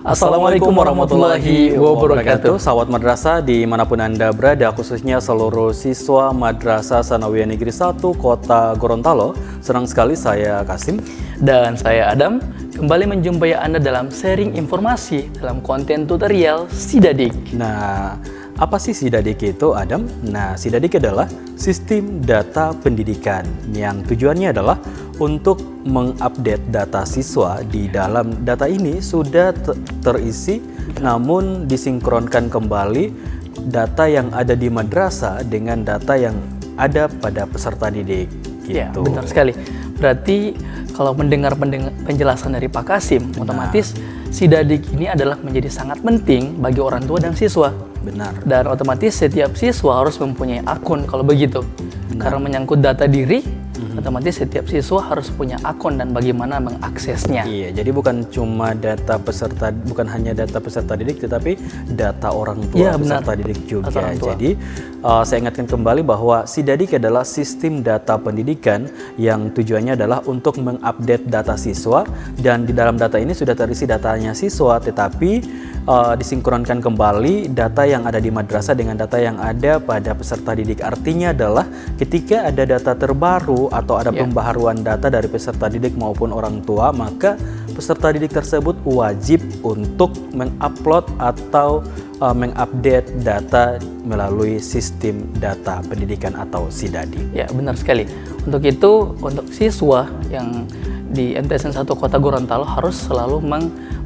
Assalamualaikum warahmatullahi wabarakatuh. Sahabat madrasah dimanapun Anda berada, khususnya seluruh siswa Madrasah Sanawiyah Negeri 1 Kota Gorontalo. Senang sekali saya Kasim dan saya Adam kembali menjumpai Anda dalam sharing informasi dalam konten tutorial Sidadik. Nah, apa sih Sidadik itu, Adam? Nah, Sidadik adalah sistem data pendidikan yang tujuannya adalah untuk mengupdate data siswa. Di dalam data ini sudah terisi, namun disinkronkan kembali data yang ada di madrasah dengan data yang ada pada peserta didik. Gitu. Ya, benar sekali. Berarti kalau mendengar penjelasan dari Pak Kasim, otomatis Sidadik ini adalah menjadi sangat penting bagi orang tua dan siswa. Benar. Dan otomatis setiap siswa harus mempunyai akun kalau begitu. Karena menyangkut data diri, otomatis setiap siswa harus punya akun dan bagaimana mengaksesnya. Iya, jadi bukan cuma data peserta, bukan hanya data peserta didik, tetapi data orang tua peserta didik juga. Jadi saya ingatkan kembali bahwa Sidadik adalah sistem data pendidikan yang tujuannya adalah untuk mengupdate data siswa, dan di dalam data ini sudah terisi datanya siswa, tetapi disinkronkan kembali data yang ada di madrasah dengan data yang ada pada peserta didik. Artinya adalah ketika ada data terbaru atau ada pembaharuan data dari peserta didik maupun orang tua, maka peserta didik tersebut wajib untuk mengupload atau mengupdate data melalui sistem data pendidikan atau Sidadik. Ya, benar sekali. Untuk itu, untuk siswa yang di MTSN 1 Kota Gorontalo harus selalu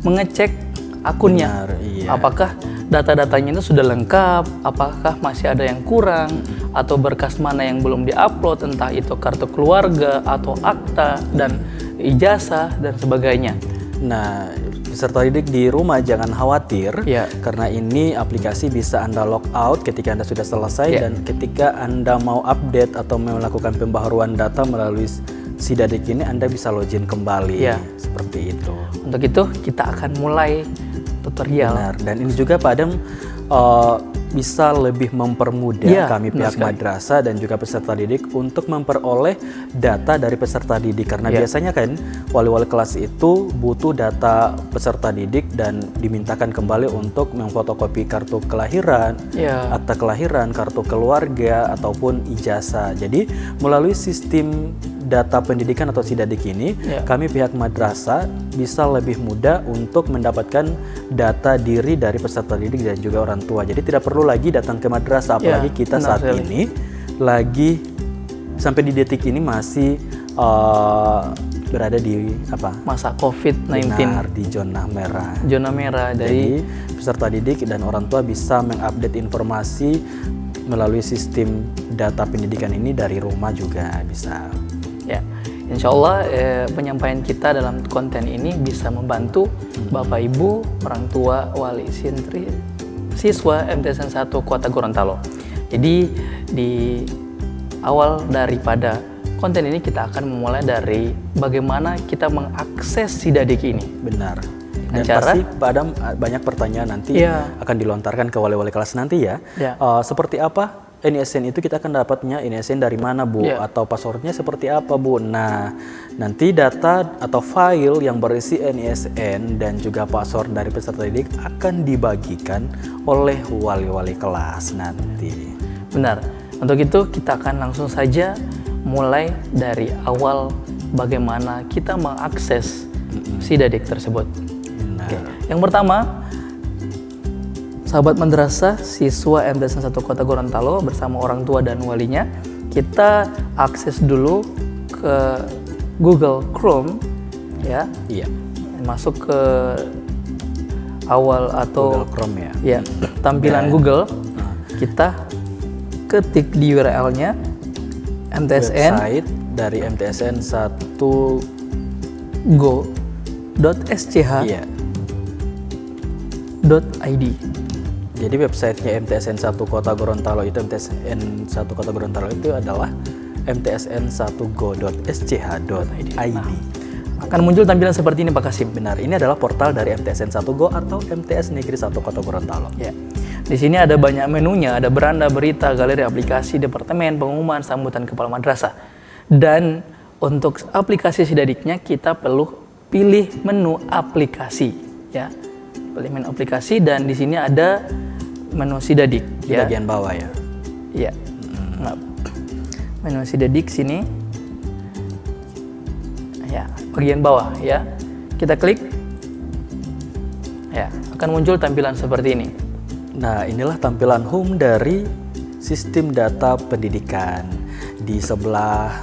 mengecek akunnya. Benar, iya. Apakah data-datanya itu sudah lengkap, apakah masih ada yang kurang, atau berkas mana yang belum diupload, entah itu kartu keluarga atau akta dan ijazah dan sebagainya. Nah, peserta didik di rumah jangan khawatir, karena ini aplikasi bisa Anda log out ketika Anda sudah selesai, dan ketika Anda mau update atau melakukan pembaharuan data melalui Sidadik ini, Anda bisa login kembali, seperti itu. Untuk itu kita akan mulai tutorial. Benar. Dan ini juga Pak Adam bisa lebih mempermudah kami pihak madrasah dan juga peserta didik untuk memperoleh data dari peserta didik, karena biasanya kan wali-wali kelas itu butuh data peserta didik dan dimintakan kembali untuk memfotokopi kartu kelahiran, akta kelahiran, kartu keluarga ataupun ijazah. Jadi melalui sistem data pendidikan atau Sidadik ini, kami pihak madrasah bisa lebih mudah untuk mendapatkan data diri dari peserta didik dan juga orang tua. Jadi tidak perlu lagi datang ke madrasah, apalagi kita saat ini lagi sampai di detik ini masih berada di masa COVID-19. Benar, di zona merah. Zona merah. Jadi peserta didik dan orang tua bisa mengupdate informasi melalui sistem data pendidikan ini dari rumah juga bisa. Ya, insya Allah penyampaian kita dalam konten ini bisa membantu Bapak Ibu, orang tua, wali santri, siswa MTSN 1 Kota Gorontalo. Jadi di awal daripada konten ini kita akan memulai dari bagaimana kita mengakses Sidadik ini. Benar. Dan pasti Pak Adam banyak pertanyaan nanti akan dilontarkan ke wali-wali kelas nanti ya. Seperti apa NISN itu, kita akan dapatnya NISN dari mana Bu, atau passwordnya seperti apa Bu. Nah, nanti data atau file yang berisi NISN dan juga password dari peserta didik akan dibagikan oleh wali-wali kelas nanti. Benar. Untuk itu kita akan langsung saja mulai dari awal bagaimana kita mengakses Sidadik tersebut. Yang pertama, sahabat madrasah, siswa MTSN 1 Kota Gorontalo bersama orang tua dan walinya, kita akses dulu ke Google Chrome, masuk ke awal atau Google Chrome tampilan Google, kita ketik di URL-nya MTSN website dari MTSN 1 go.sch.id. Jadi websitenya MTSN 1 Kota Gorontalo itu, MTSN 1 Kota Gorontalo itu adalah mtsn1go.sch.id. Akan muncul tampilan seperti ini Pak Kasim. Benar, ini adalah portal dari MTSN 1 Go atau MTS Negeri 1 Kota Gorontalo. Di sini ada banyak menunya, ada beranda, berita, galeri, aplikasi, departemen, pengumuman, sambutan kepala madrasah. Dan untuk aplikasi Sidadiknya kita perlu pilih menu aplikasi, pilih menu aplikasi, dan di sini ada menu Sidadik Di bagian bawah ya. Iya. Nah, menu Sidadik sini. Ya, bagian bawah ya. Kita klik. Ya, akan muncul tampilan seperti ini. Nah, inilah tampilan home dari sistem data pendidikan. Di sebelah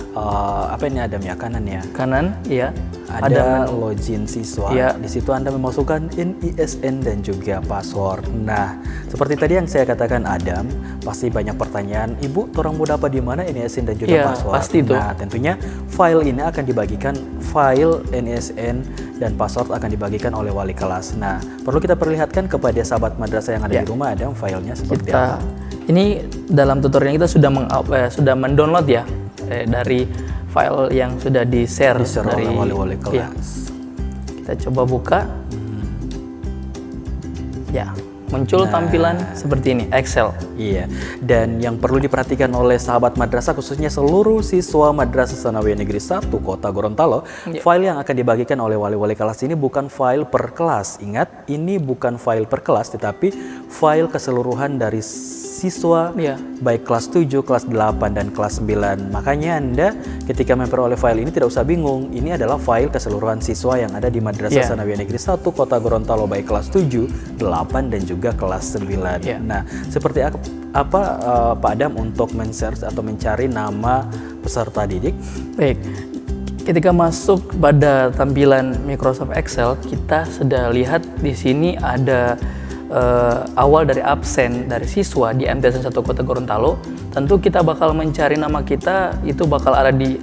apa ini Adam ya, kanan ya? Kanan, ya. Ada login siswa. Ya. Di situ Anda memasukkan NISN dan juga password. Nah, seperti tadi yang saya katakan Adam, pasti banyak pertanyaan, Ibu, orang mau dapat di mana NISN dan juga Ya, password? pasti itu. Nah, tentunya file ini akan dibagikan, file NISN dan password akan dibagikan oleh wali kelas. Nah, perlu kita perlihatkan kepada sahabat madrasah yang ada di rumah Adam, filenya seperti apa. Ini dalam tutorial kita sudah mendownload ya dari file yang sudah di-share dari oleh wali-wali kelas. Ya. Kita coba buka. Ya, muncul tampilan seperti ini, Excel. Iya, dan yang perlu diperhatikan oleh sahabat madrasah, khususnya seluruh siswa Madrasah Tsanawiyah Negeri 1 Kota Gorontalo, file yang akan dibagikan oleh wali-wali kelas ini bukan file per kelas. Ingat, ini bukan file per kelas, tetapi file keseluruhan dari siswa, baik kelas 7, kelas 8, dan kelas 9. Makanya Anda ketika memperoleh file ini tidak usah bingung, ini adalah file keseluruhan siswa yang ada di Madrasah Tsanawiyah Negeri 1 Kota Gorontalo, baik kelas 7, 8, dan juga kelas 9. Nah, seperti apa Pak Adam untuk men-search atau mencari nama peserta didik? Baik, ketika masuk pada tampilan Microsoft Excel, kita sudah lihat di sini ada awal dari absen dari siswa di MTSN 1 Kota Gorontalo. Tentu kita bakal mencari nama kita, itu bakal ada di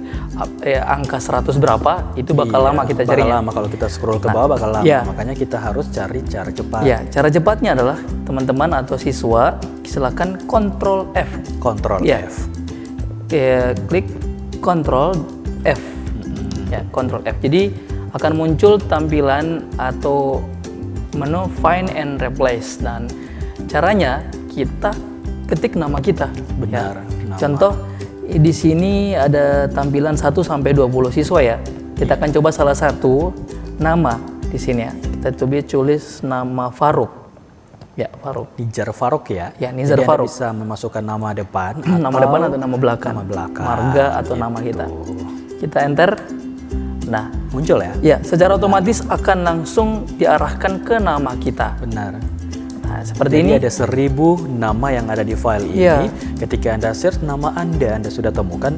angka 100 berapa, itu bakal lama kita carinya. Lama kalau kita scroll ke bawah bakal lama. Makanya kita harus cari cara cepat. Ya, cara cepatnya adalah teman-teman atau siswa silakan Ctrl F. Ctrl F. Klik Ctrl F. Ya, Ctrl F. Jadi akan muncul tampilan atau menu Find and Replace, dan caranya kita ketik nama kita. Benar. Ya. Contoh di sini ada tampilan 1 sampai 20 siswa ya. Kita akan coba salah satu nama di sini ya. Kita coba tulis nama Faruk. Ya, Faruk. Nizar Faruk ya. Ya, Nizar Faruk. Anda bisa memasukkan nama depan nama depan atau nama belakang. Nama belakang. Marga atau nama kita. Kita enter. Nah, muncul ya? Ya, secara otomatis akan langsung diarahkan ke nama kita. Benar. Nah, seperti ini. Ada 1000 nama yang ada di file ini. Ketika Anda search nama Anda sudah temukan.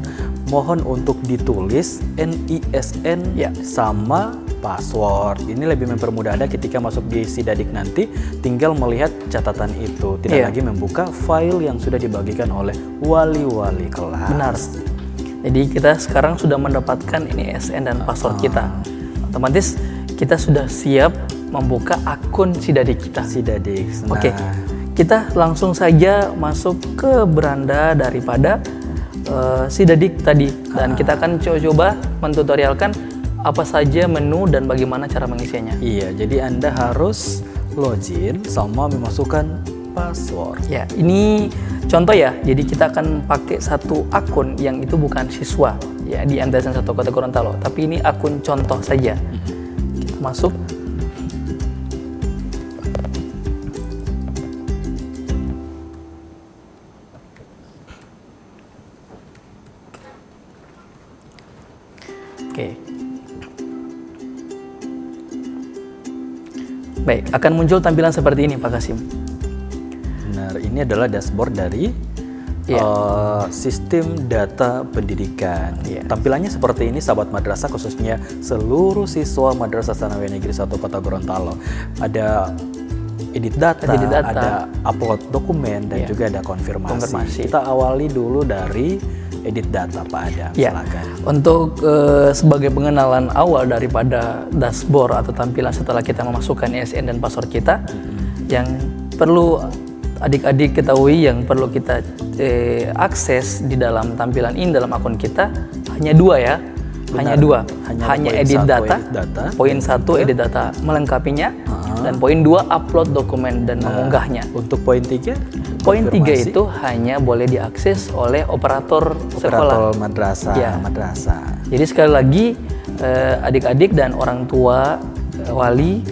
Mohon untuk ditulis NISN sama password. Ini lebih mempermudah Anda ketika masuk di Sidadik nanti, tinggal melihat catatan itu. Tidak lagi membuka file yang sudah dibagikan oleh wali-wali kelas. Benar. Jadi kita sekarang sudah mendapatkan NISN dan password kita. Otomatis kita sudah siap membuka akun Sidadik kita. Sidadik. Nah. Oke, kita langsung saja masuk ke beranda daripada Sidadik tadi. Dan kita akan coba mentutorialkan apa saja menu dan bagaimana cara mengisinya. Iya, jadi Anda harus login sama memasukkan password. Ya, ini contoh ya. Jadi kita akan pakai satu akun yang itu bukan siswa ya di MTSN 1 Kota Gorontalo, tapi ini akun contoh saja. Kita masuk. Oke. Baik, akan muncul tampilan seperti ini Pak Kasim. Benar, ini adalah dashboard dari sistem data pendidikan. Tampilannya seperti ini sahabat madrasah, khususnya seluruh siswa Madrasah Tsanawiyah Negeri 1 Kota Gorontalo. Ada edit data, ada upload dokumen, dan juga ada konfirmasi. Kita awali dulu dari edit data Pak Adam. Silakan. Untuk sebagai pengenalan awal daripada dashboard atau tampilan setelah kita memasukkan NISN dan password kita, yang perlu adik-adik ketahui, yang perlu kita akses di dalam tampilan ini dalam akun kita hanya dua ya. Hanya dua, hanya edit data. Poin 1 edit data melengkapinya, dan poin 2 upload dokumen dan mengunggahnya. Untuk poin 3? Poin 3 itu hanya boleh diakses oleh operator sekolah. Madrasah. Jadi sekali lagi adik-adik dan orang tua wali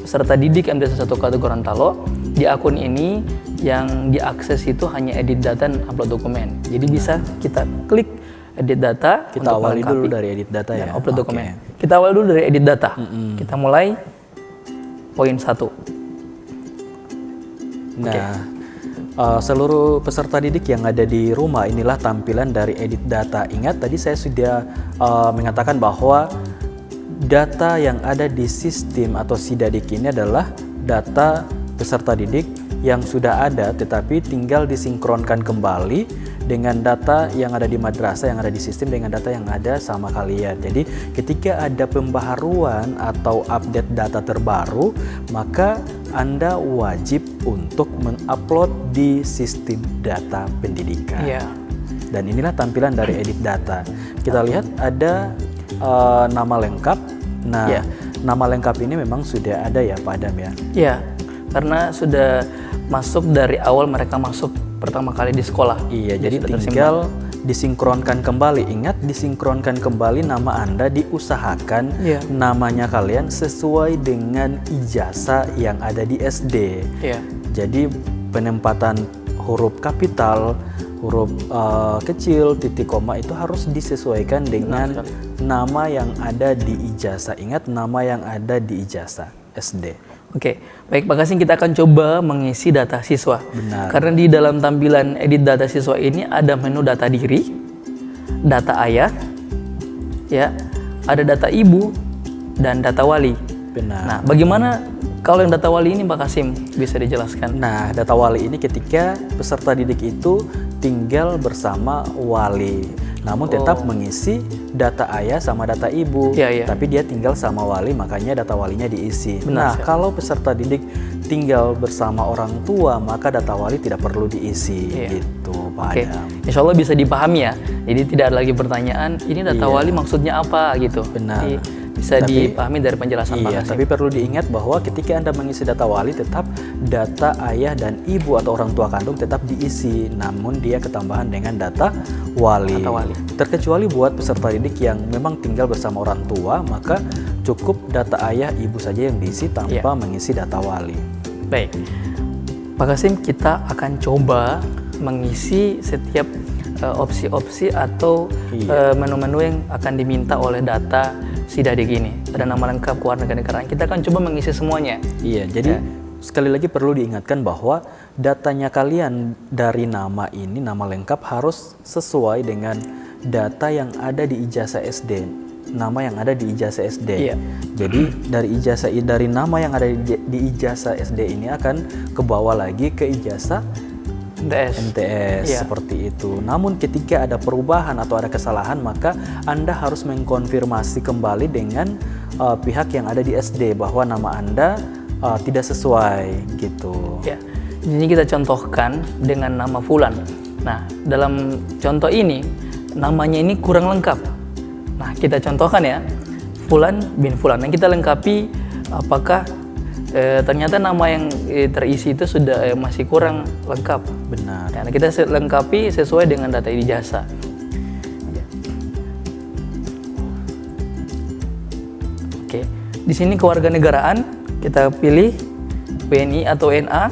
peserta didik MD1 Kabupaten Gorontalo, di akun ini yang diakses itu hanya edit data dan upload dokumen. Jadi bisa kita klik edit data. Kita awali dulu dari edit data ya. Upload dokumen. Kita awali dulu dari edit data. Kita mulai poin 1. Nah, seluruh peserta didik yang ada di rumah, inilah tampilan dari edit data. Ingat tadi saya sudah mengatakan bahwa data yang ada di sistem atau Sidadik ini adalah data peserta didik yang sudah ada, tetapi tinggal disinkronkan kembali dengan data yang ada di madrasah, yang ada di sistem, dengan data yang ada sama kalian. Jadi ketika ada pembaharuan atau update data terbaru, maka Anda wajib untuk mengupload di sistem data pendidikan. Dan inilah tampilan dari edit data. Kita lihat ada nama lengkap. Nah, nama lengkap ini memang sudah ada ya Pak Adam ya? Iya, karena sudah masuk dari awal mereka masuk pertama kali di sekolah. Iya, jadi tinggal disinkronkan kembali. Ingat, disinkronkan kembali nama Anda, diusahakan namanya kalian sesuai dengan ijazah yang ada di SD. Jadi penempatan huruf kapital, huruf kecil, titik koma itu harus disesuaikan dengan nama yang ada di ijazah. Ingat, nama yang ada di ijazah SD. Oke, baik Pak Kasim, kita akan coba mengisi data siswa. Benar. Karena di dalam tampilan edit data siswa ini ada menu data diri, data ayah, ya, ada data ibu, dan data wali. Benar. Nah, bagaimana kalau yang data wali ini Pak Kasim, bisa dijelaskan? Nah, data wali ini ketika peserta didik itu tinggal bersama wali, namun tetap mengisi data ayah sama data ibu, tapi dia tinggal sama wali, makanya data walinya diisi. Nah, kalau peserta didik tinggal bersama orang tua, maka data wali tidak perlu diisi, gitu Pak Adam. Insya Allah bisa dipahami ya, jadi tidak ada lagi pertanyaan, ini data wali maksudnya apa gitu. Benar. Jadi, bisa dipahami dari penjelasan Pak Kasim. Tapi perlu diingat bahwa ketika Anda mengisi data wali, tetap data ayah dan ibu atau orang tua kandung tetap diisi, namun dia ketambahan dengan data wali. Terkecuali buat peserta didik yang memang tinggal bersama orang tua, maka cukup data ayah ibu saja yang diisi tanpa mengisi data wali. Baik, Pak Kasim, kita akan coba mengisi setiap opsi-opsi atau menu-menu yang akan diminta oleh data Sidadik ini. Ada nama lengkap, kewarganegaraan. Kita akan coba mengisi semuanya. Iya, jadi sekali lagi perlu diingatkan bahwa datanya kalian dari nama ini, nama lengkap harus sesuai dengan data yang ada di ijazah SD. Nama yang ada di ijazah SD. Jadi dari nama yang ada di ijazah SD ini akan kebawa lagi ke ijazah MTS seperti itu. Namun ketika ada perubahan atau ada kesalahan, maka Anda harus mengkonfirmasi kembali dengan pihak yang ada di SD bahwa nama Anda tidak sesuai gitu. Ini kita contohkan dengan nama Fulan. Nah, dalam contoh ini namanya ini kurang lengkap. Nah, kita contohkan ya, Fulan bin Fulan. Yang kita lengkapi apakah ternyata nama yang terisi itu sudah masih kurang lengkap. Benar. Nah, kita lengkapi sesuai dengan data ijazah. Oke, di sini kewarganegaraan kita pilih WNI atau WNA,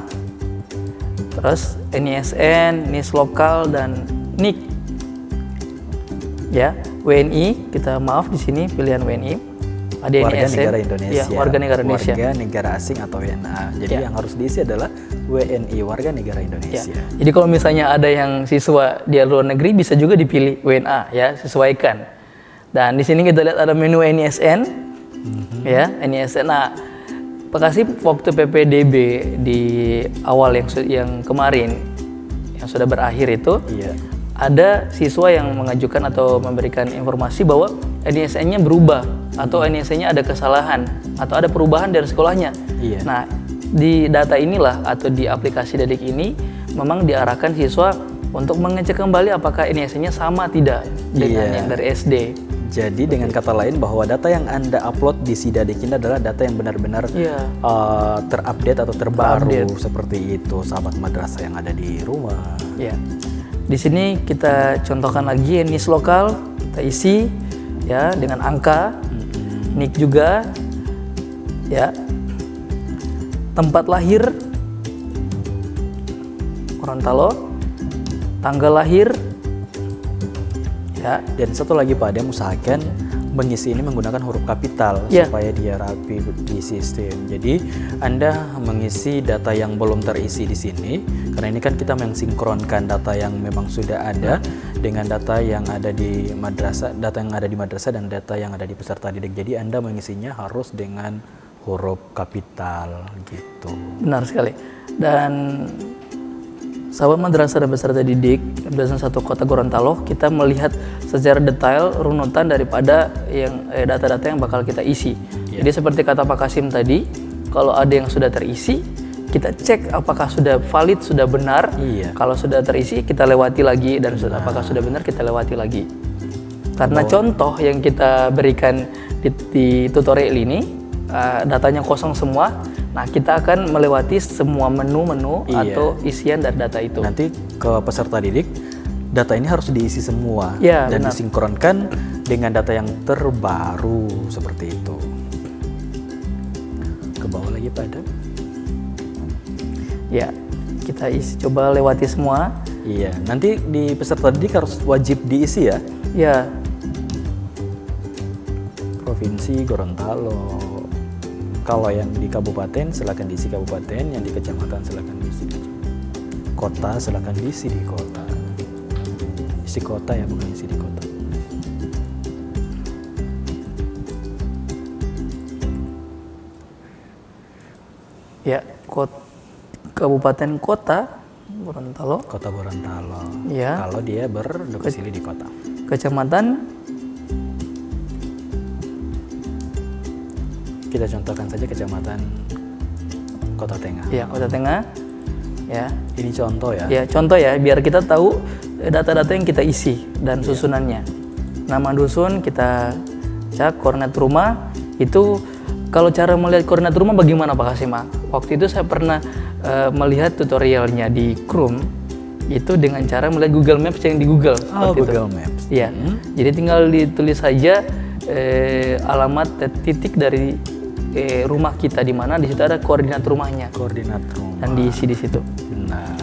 terus NISN, NIS lokal dan NIK. Ya, WNI kita di sini pilihan WNI. Ada warga negara Indonesia, warga negara Indonesia, warga negara asing atau WNA. Jadi yang harus diisi adalah WNI, warga negara Indonesia. Jadi kalau misalnya ada yang siswa di luar negeri bisa juga dipilih WNA, ya, sesuaikan. Dan di sini kita lihat ada menu NISN, ya, NISN. Nah, Pak Kasim, waktu PPDB di awal yang kemarin yang sudah berakhir itu, ada siswa yang mengajukan atau memberikan informasi bahwa NISN-nya berubah atau NISN-nya ada kesalahan atau ada perubahan dari sekolahnya. Nah, di data inilah atau di aplikasi Sidadik ini memang diarahkan siswa untuk mengecek kembali apakah NISN-nya sama tidak dengan yang dari SD. Jadi dengan kata lain bahwa data yang Anda upload di Sidadik ini adalah data yang benar-benar terupdate atau terbaru seperti itu, sahabat madrasah yang ada di rumah. Di sini kita contohkan lagi NIS lokal, kita isi ya dengan angka, NIK juga, ya. tempat lahir Gorontalo, tanggal lahir, ya. Dan satu lagi Pak Adem, usahakan mengisi ini menggunakan huruf kapital supaya dia rapi di sistem. Jadi Anda mengisi data yang belum terisi di sini, karena ini kan kita mensinkronkan data yang memang sudah ada dengan data yang ada di madrasah, data yang ada di madrasah dan data yang ada di peserta didik. Jadi Anda mengisinya harus dengan huruf kapital gitu. Benar sekali. Dan sahabat madrasah dan peserta didik Madrasah 1 Kota Gorontalo, kita melihat secara detail runutan daripada yang data-data yang bakal kita isi. Jadi seperti kata Pak Kasim tadi, kalau ada yang sudah terisi, kita cek apakah sudah valid, sudah benar. Kalau sudah terisi, kita lewati lagi, dan apakah sudah benar, kita lewati lagi. Karena contoh yang kita berikan di tutorial ini, datanya kosong semua. Nah, kita akan melewati semua menu-menu atau isian dari data itu. Nanti ke peserta didik, data ini harus diisi semua dan disinkronkan dengan data yang terbaru seperti itu. Ke bawah lagi Pak Adam. Ya, kita coba lewati semua. Iya, nanti di peserta didik harus wajib diisi ya. Ya. Provinsi Gorontalo. Kalau yang di kabupaten silakan diisi kabupaten, yang di kecamatan silakan diisi kecamatan. Kota silakan diisi di kota. Isi kota ya, bukan isi di kota. Ya, kabupaten kota Gorontalo. Kota Gorontalo. Ya. Kalau dia berdomisili di kota. Kecamatan. Kita contohkan saja kecamatan Kota Tengah. Ya, Kota Tengah. Ya. Ini contoh ya. Ya, contoh ya, biar kita tahu data-data yang kita isi dan susunannya. Nama dusun kita cek, koordinat rumah itu. Kalau cara melihat koordinat rumah bagaimana Pak Kasim? Waktu itu saya pernah melihat tutorialnya di Chrome itu dengan cara melihat Google Maps yang di Google. Google Maps. Iya. Jadi tinggal ditulis saja alamat titik dari rumah kita di mana, di situ ada koordinat rumahnya. Koordinat rumah. Dan diisi di situ. Benar.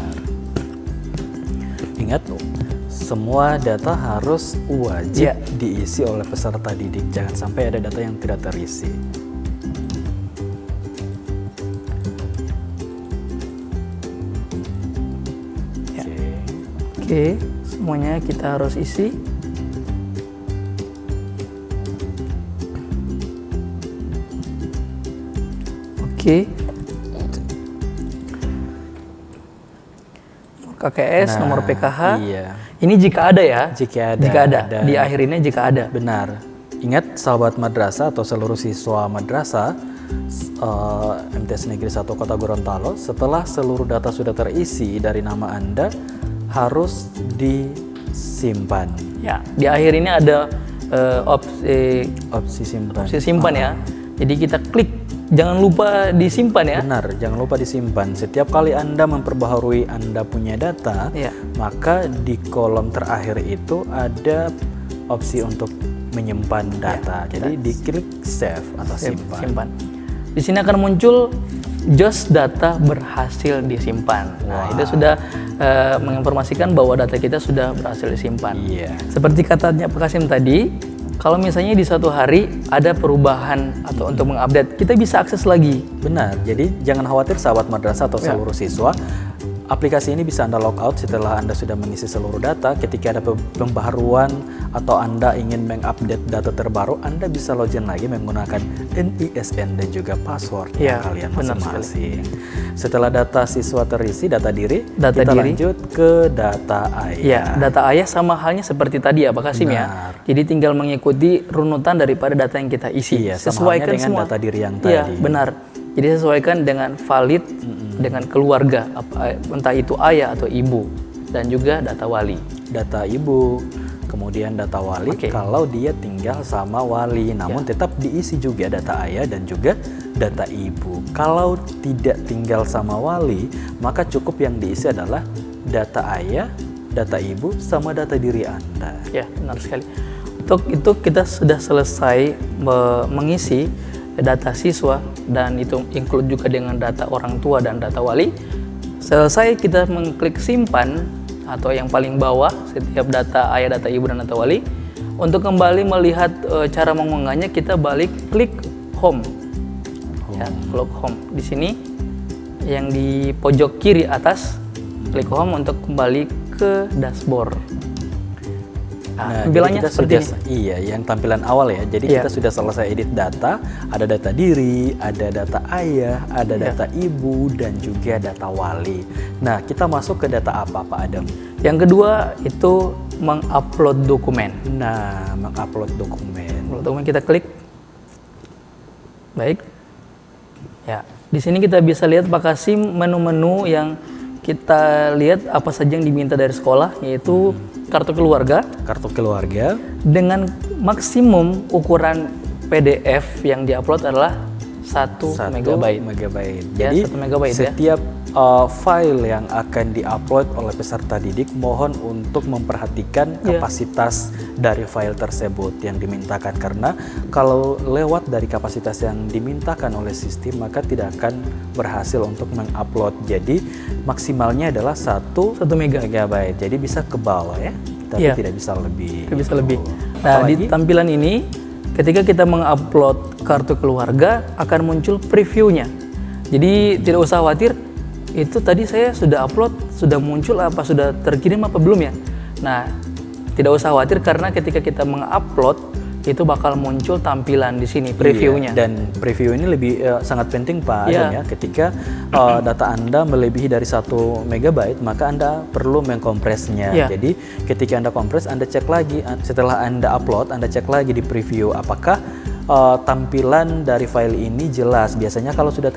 Ingat loh, semua data harus wajib diisi oleh peserta didik. Jangan sampai ada data yang tidak terisi. Ya. Oke, semuanya kita harus isi. Oke. KKS, nomor PKH. Iya. Ini jika ada ya. Jika ada. Jika ada. Di akhirnya jika ada. Benar. Ingat sahabat madrasah atau seluruh siswa madrasah MTS Negeri 1 Kota Gorontalo, setelah seluruh data sudah terisi dari nama Anda, harus disimpan. Ya, di akhir ini ada opsi simpan. Opsi simpan ya. Jadi kita klik. Jangan lupa disimpan ya. Benar, jangan lupa disimpan. Setiap kali Anda memperbaharui Anda punya data, maka di kolom terakhir itu ada opsi untuk menyimpan data. Jadi diklik save atau simpan. Di sini akan muncul just data berhasil disimpan. Nah, itu sudah menginformasikan bahwa data kita sudah berhasil disimpan. Seperti katanya Pak Kasim tadi, kalau misalnya di suatu hari ada perubahan atau untuk mengupdate, kita bisa akses lagi. Benar, jadi jangan khawatir sahabat madrasah atau seluruh siswa. Aplikasi ini bisa Anda log out setelah Anda sudah mengisi seluruh data. Ketika ada pembaharuan atau Anda ingin mengupdate data terbaru, Anda bisa login lagi menggunakan NISN dan juga password kalian masing-masing. Setelah data siswa terisi, data diri, kita lanjut ke data ayah. Ya, data ayah sama halnya seperti tadi ya Pak Kasim ya. Jadi tinggal mengikuti runutan daripada data yang kita isi. Sesuaikan dengan semua data diri yang tadi. Iya, benar. Jadi sesuaikan dengan valid dengan keluarga, entah itu ayah atau ibu, dan juga data wali. Data ibu, kemudian data wali kalau dia tinggal sama wali, namun tetap diisi juga data ayah dan juga data ibu. Kalau tidak tinggal sama wali, maka cukup yang diisi adalah data ayah, data ibu, sama data diri Anda. Ya, benar sekali. Untuk itu kita sudah selesai mengisi data siswa, dan itu include juga dengan data orang tua dan data wali. Selesai kita mengklik simpan atau yang paling bawah setiap data ayah, data ibu, dan data wali. Untuk kembali melihat cara mengunggahnya, kita balik klik home. Ya, klik home di sini yang di pojok kiri atas, klik home untuk kembali ke dashboard. Nah, tampilannya kita seperti sudah, ini. iya, yang tampilan awal ya. Jadi kita sudah selesai edit data, ada data diri, ada data ayah, ada data ibu, dan juga data wali. Nah, kita masuk ke data apa, Pak Adam? Yang kedua itu mengupload dokumen. Nah, mengupload dokumen. Dokumen kita klik. Baik. Ya, di sini kita bisa lihat Pak Kasim menu-menu yang kita lihat apa saja yang diminta dari sekolah, yaitu kartu keluarga. Kartu keluarga. Dengan maksimum ukuran PDF yang diupload adalah 1 megabyte. Jadi ya, 1 megabyte setiap file yang akan diupload oleh peserta didik mohon untuk memperhatikan kapasitas dari file tersebut yang dimintakan, karena kalau lewat dari kapasitas yang dimintakan oleh sistem maka tidak akan berhasil untuk mengupload. Jadi maksimalnya adalah 1 megabyte. Jadi bisa ke bawah ya, tapi tidak bisa lebih. Tidak bisa lebih. Nah, di tampilan ini ketika kita mengupload kartu keluarga akan muncul previewnya. Jadi tidak usah khawatir, itu tadi saya sudah upload, sudah muncul apa, sudah terkirim apa belum ya. Nah, tidak usah khawatir karena ketika kita mengupload itu bakal muncul tampilan di sini previewnya. Dan preview ini lebih sangat penting Pak Adam ya. Ketika data Anda melebihi dari 1 megabyte maka Anda perlu mengkompresnya. Jadi ketika Anda kompres, Anda cek lagi setelah Anda upload, Anda cek lagi di preview apakah tampilan dari file ini jelas. Biasanya kalau sudah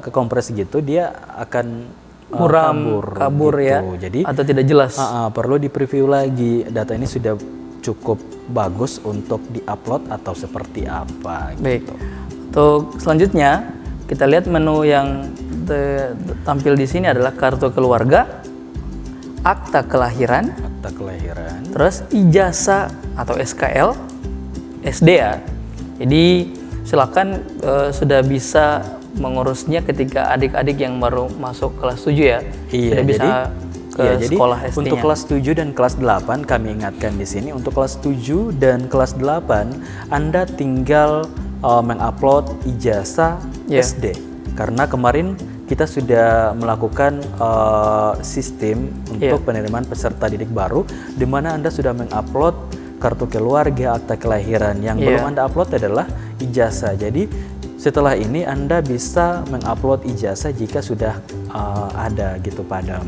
ke kompres gitu dia akan kabur gitu. Ya, jadi atau tidak jelas. Perlu di preview lagi data ini sudah cukup bagus untuk diupload atau seperti apa gitu. Baik. Untuk selanjutnya kita lihat menu yang tampil di sini adalah kartu keluarga, akta kelahiran, terus ijazah atau SKL, SDA. Jadi silakan sudah bisa mengurusnya ketika adik-adik yang baru masuk kelas 7 ya. Sudah bisa ke sekolah SD-nya. Untuk kelas 7 dan kelas 8 kami ingatkan di sini, untuk kelas 7 dan kelas 8 Anda tinggal mengupload ijazah SD. Karena kemarin kita sudah melakukan sistem untuk penerimaan peserta didik baru di mana Anda sudah mengupload kartu keluarga, akta kelahiran. Yang belum Anda upload adalah ijazah. Jadi setelah ini Anda bisa mengupload ijazah jika sudah ada gitu Pak Adam.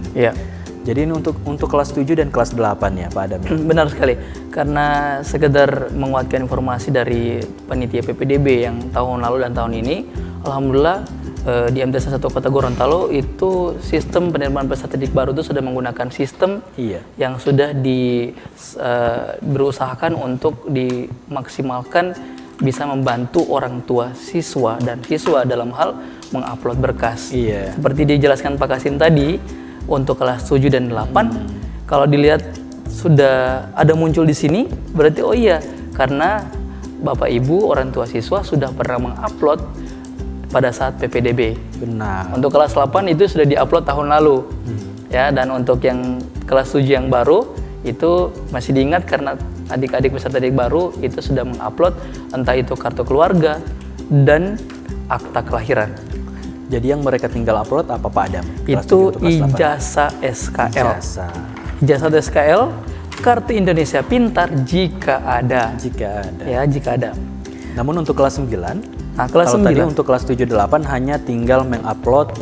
Jadi ini untuk kelas 7 dan kelas 8 ya Pak Adam. Benar sekali. Karena sekedar menguatkan informasi dari panitia PPDB yang tahun lalu dan tahun ini, alhamdulillah di MTS 1 Kota Gorontalo itu sistem penerimaan peserta didik baru itu sudah menggunakan sistem yang sudah berusahakan untuk dimaksimalkan bisa membantu orang tua siswa dan siswa dalam hal mengupload berkas. Seperti dijelaskan Pak Kasim tadi, untuk kelas 7 dan 8 kalau dilihat sudah ada muncul di sini, berarti karena Bapak Ibu orang tua siswa sudah pernah mengupload pada saat PPDB. Benar. Untuk kelas 8 itu sudah diupload tahun lalu. Ya, dan untuk yang kelas 7 yang baru itu masih diingat karena adik-adik peserta didik baru itu sudah mengupload entah itu kartu keluarga dan akta kelahiran. Jadi yang mereka tinggal upload apa Pak Adam? Itu ijazah SKL. Ijazah SKL, kartu Indonesia Pintar jika ada. Ya, jika ada. Namun untuk kelas 9, kelas 9. Tadi untuk kelas 7 8 hanya tinggal mengupload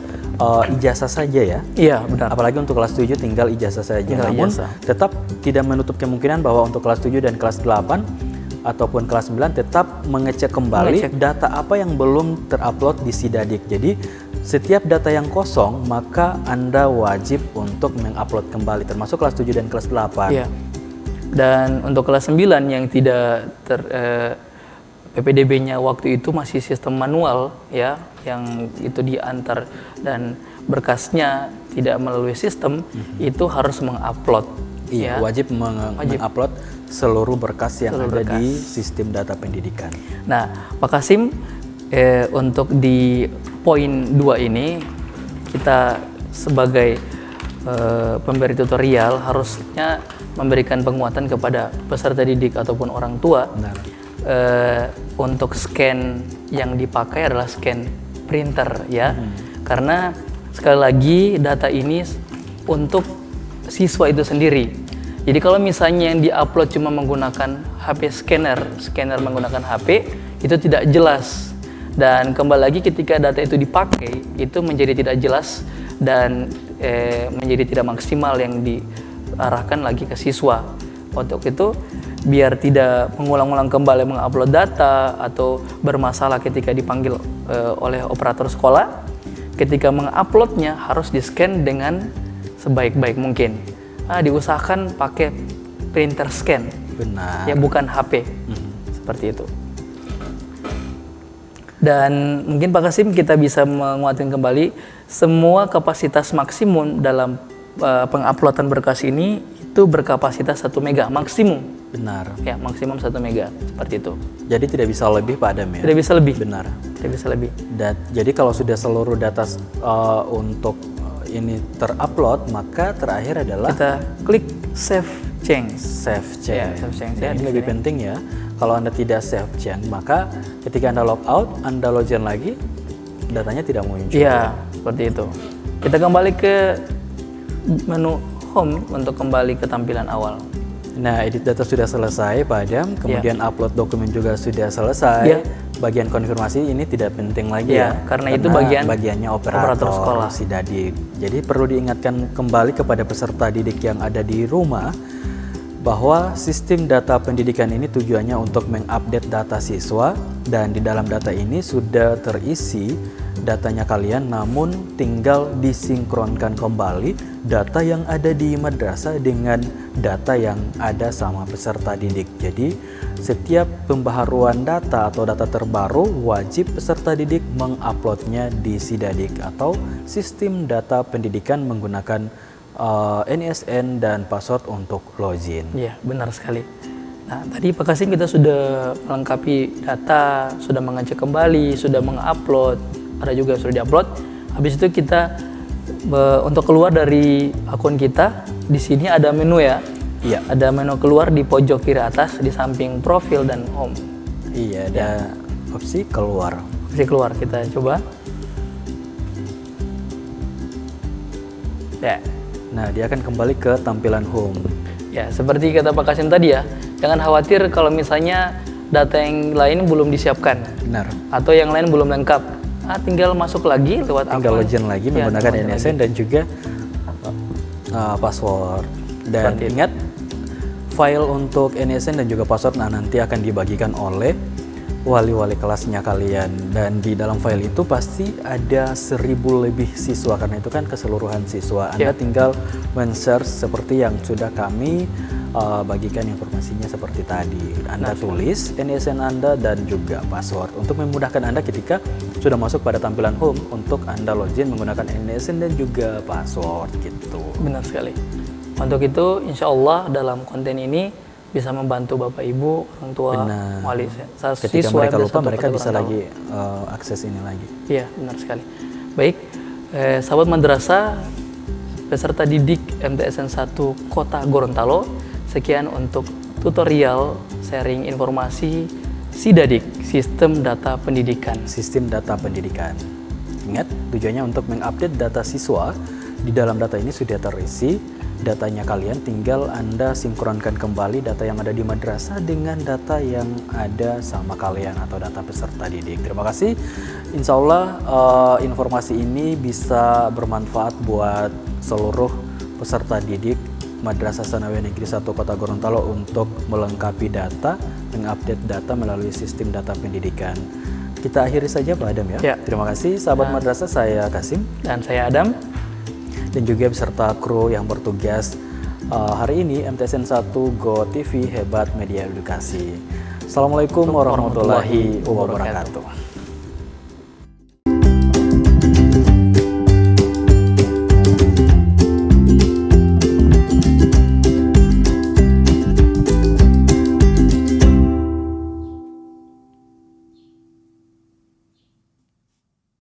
ijazah saja ya. Iya, benar. Apalagi untuk kelas 7 tinggal ijazah saja. Namun tetap tidak menutup kemungkinan bahwa untuk kelas 7 dan kelas 8 ataupun kelas 9 tetap mengecek kembali data apa yang belum terupload di Sidadik. Jadi setiap data yang kosong maka Anda wajib untuk mengupload kembali, termasuk kelas 7 dan kelas 8. Iya. Dan untuk kelas 9 yang tidak PPDB-nya waktu itu masih sistem manual ya, yang itu diantar dan berkasnya tidak melalui sistem, itu harus mengupload. Wajib mengupload seluruh berkas yang ada di sistem data pendidikan. Nah, Pak Kasim, untuk di poin 2 ini kita sebagai pemberi tutorial harusnya memberikan penguatan kepada peserta didik ataupun orang tua. Untuk scan yang dipakai adalah scan printer ya, karena sekali lagi data ini untuk siswa itu sendiri. Jadi kalau misalnya yang diupload cuma menggunakan HP scanner menggunakan HP, itu tidak jelas. Dan kembali lagi ketika data itu dipakai, itu menjadi tidak jelas dan menjadi tidak maksimal yang diarahkan lagi ke siswa. Untuk itu, biar tidak mengulang-ulang kembali mengupload data atau bermasalah ketika dipanggil oleh operator sekolah, ketika menguploadnya harus di-scan dengan sebaik-baik mungkin. Diusahakan pakai printer scan, benar. ya bukan HP, seperti itu. Dan mungkin Pak Kasim kita bisa menguatkan kembali semua kapasitas maksimum dalam penguploadan berkas ini itu berkapasitas 1 mega maksimum. Benar. Ya, maksimum 1 mega seperti itu. Jadi tidak bisa lebih Pak Adam ya? Tidak bisa lebih. Benar. Tidak bisa lebih. Jadi kalau sudah seluruh data untuk ini terupload, maka terakhir adalah kita klik save change. Save change. Ya, save change. Ini lebih penting ya. Kalau Anda tidak save change, maka ketika Anda log out, Anda login lagi, datanya tidak muncul. Iya, seperti itu. Kita kembali ke menu home untuk kembali ke tampilan awal. Nah, edit data sudah selesai Pak Adam, kemudian upload dokumen juga sudah selesai. Bagian konfirmasi ini tidak penting lagi ya, karena itu bagiannya operator sekolah Sidadik. Jadi perlu diingatkan kembali kepada peserta didik yang ada di rumah bahwa sistem data pendidikan ini tujuannya untuk mengupdate data siswa, dan di dalam data ini sudah terisi datanya kalian, namun tinggal disinkronkan kembali data yang ada di madrasah dengan data yang ada sama peserta didik. Jadi setiap pembaharuan data atau data terbaru wajib peserta didik menguploadnya di Sidadik atau sistem data pendidikan menggunakan NISN dan password untuk login. Iya, benar sekali. Nah, tadi Pak Kasim kita sudah melengkapi data, sudah mengecek kembali, sudah mengupload, ada juga yang sudah diupload. Habis itu kita untuk keluar dari akun kita, di sini ada menu ya. Iya. Ada menu keluar di pojok kiri atas di samping profil dan home. Iya, ada opsi keluar. Opsi keluar, kita coba. Ya. Nah, dia akan kembali ke tampilan home. Ya, seperti kata Pak Kasim tadi ya, jangan khawatir kalau misalnya data yang lain belum disiapkan. Benar. Atau yang lain belum lengkap. Tinggal masuk lagi lewat tinggal login lagi menggunakan NISN dan juga password. Dan ingat, file untuk NISN dan juga password nanti akan dibagikan oleh wali-wali kelasnya kalian, dan di dalam file itu pasti ada 1000 lebih siswa, karena itu kan keseluruhan siswa. Anda tinggal men-search seperti yang sudah kami bagikan informasinya seperti tadi. Anda tulis NISN Anda dan juga password untuk memudahkan Anda ketika sudah masuk pada tampilan home untuk Anda login menggunakan NISN dan juga password gitu. Benar sekali. Untuk itu insya Allah dalam konten ini bisa membantu Bapak Ibu, orang tua, wali, ketika siswa, mereka lupa, mereka bisa lagi akses ini lagi. Iya, benar sekali. Baik, sahabat madrasah, peserta didik MTSN 1 Kota Gorontalo, sekian untuk tutorial sharing informasi Sidadik, Sistem Data Pendidikan. Sistem Data Pendidikan. Ingat, tujuannya untuk mengupdate data siswa. Di dalam data ini sudah terisi datanya kalian, tinggal Anda sinkronkan kembali data yang ada di madrasah dengan data yang ada sama kalian atau data peserta didik. Terima kasih. Insya Allah informasi ini bisa bermanfaat buat seluruh peserta didik Madrasah Tsanawiyah Negeri 1 Kota Gorontalo untuk melengkapi data, mengupdate data melalui sistem data pendidikan. Kita akhiri saja Pak Adam ya. Terima kasih sahabat madrasah, saya Kasim. Dan saya Adam. Dan juga beserta kru yang bertugas hari ini MTSN 1 Go TV, hebat media edukasi. Assalamualaikum warahmatullahi wabarakatuh.